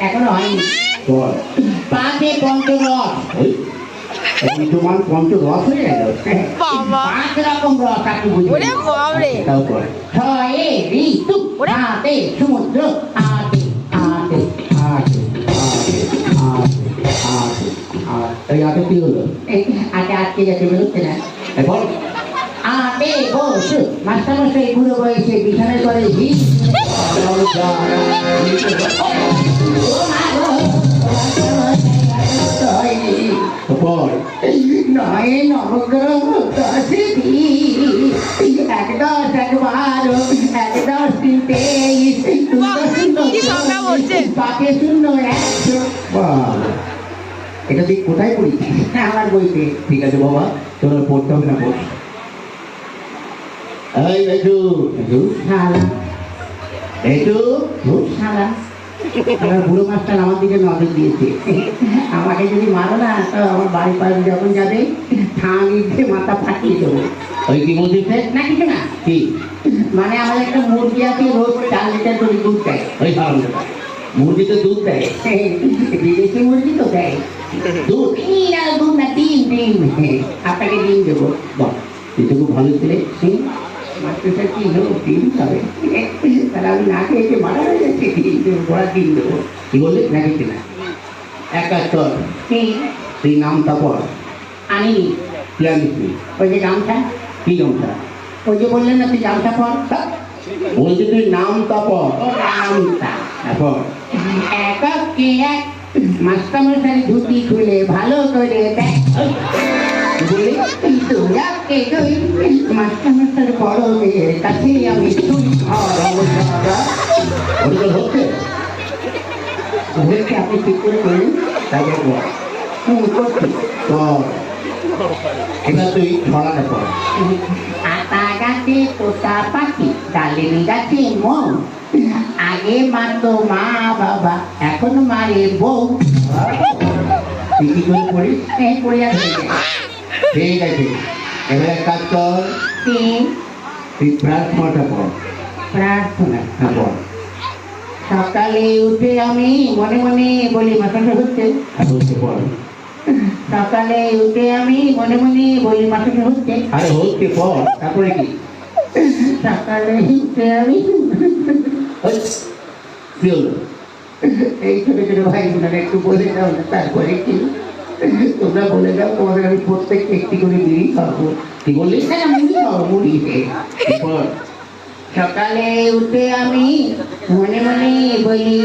এখনো হয়নি। বল। পাঁচে পঞ্চরস। তোমার পঞ্চরস হয়ে গেল। বাবা। 5 রকম রস আপনি বুঝবেন। ওরে বাবারে। তাও কর। ছয়ে ঋতু, ওরে। হাতে সমুদ্র, আটে আটে আটে আটে আটে এই আটে কি হলো? আটে আটকে যাচ্ছে বেরোচ্ছে না। বল। আটে বস মাস্টারমশাই বুড়ো বয়সে বিছানায় করে ভিড়। বল। নয় নবগ্রহ 10 দিন 1 10 1 12 1 10 3 23 কি সংখ্যা বলছে? পাকে শূন্য 100। বাহ, এটা তুই কোথায় পড়িছিস? আমার বইতে। ঠিক আছে বাবা, তোর আর পড়তে হবে না, পড়। এই বেজু, বেজু, শালা বেজু, শালা আমার বুড়ো মাস্টার আমার দিকে নজর দিয়েছে। আমাকে যদি মারো না তো আমার বাড়ি পাশে যখন যাবে ঠাঁড়ি দিয়ে মাথা ফাটিয়ে দেবো। ওই কি বলছিস? না কিছু না, কি? মানে আমার একটা মুরগি আছে, রোজ 4 লিটার করে দুধ দেয়। ওই হারাম, মুরগি তো দুধ দেয়। বিদেশি মুরগি তো দেয় দুধ? দুধ না, ডিম। আপনাকে ডিম দেবো। বাহ, তুই তো খুব ভালো ছেলে। মাস্টার কি হলো, ডিম খাবে? তাহলে আমি না খেয়ে মারা হয়ে যাচ্ছে, ডিম দেবো, ঘোড়া ডিম দেবো। কি বললি? না কিছু না। এক কাজ কর, তুই নামটা পড়। আনি কি আনিস তুই? ওই যে গামছা, কি নামটা? ওই যে বললেন না তুই গামছা পর। বলছি তুই নামটা পড়। ও গামছা। হ্যাঁ, পড়। এককে এক মাস্টারমশাই ধুতি খুলে ভালো করে দেখ। কি বললি? দুরাকে দুই মাস্টারমশাই বড় মেয়ের কাছে আমি তুই। ওটা হচ্ছে? হয়েছে, আপনি ঠিক করে বলুন। তাই দেখবো। করছি। পড়। এবার তুই ছড়াটা পড়। আতা গাছে তোতা পাখি, ডালিম গাছে মৌ, আগে মারতো মা বাবা, এখন মারে বউ। তুই কি করে পড়িস? এই পড়ে আছে। ঠিক আছে, এবার এক কাজ কর, তুই প্রার্থনাটা পড়। প্রার্থনা। হ্যাঁ, পড়। সকালে উঠে আমি মনে মনে বলি, মাথাটা হচ্ছে। হ্যাঁ, বলছে পড়। সকালে উঠে আমি মনে মনে বলি, মাথাটা হচ্ছে। আরে হচ্ছে, পড়। তারপরে কি? সকালে উঠে আমি ওই, কি হলো? এই ছোট ছোট ভাই বোনেরা একটু বলে দাও না, তারপরে কি? তোমরা বলে দাও, তোমাদের আমি প্রত্যেককে একটি করে বিড়ি খাবো। কি বললি? না না, মুড়ি খাবো, মুড়ি। পড়। সকালে উঠে আমি মনে মনে বলি,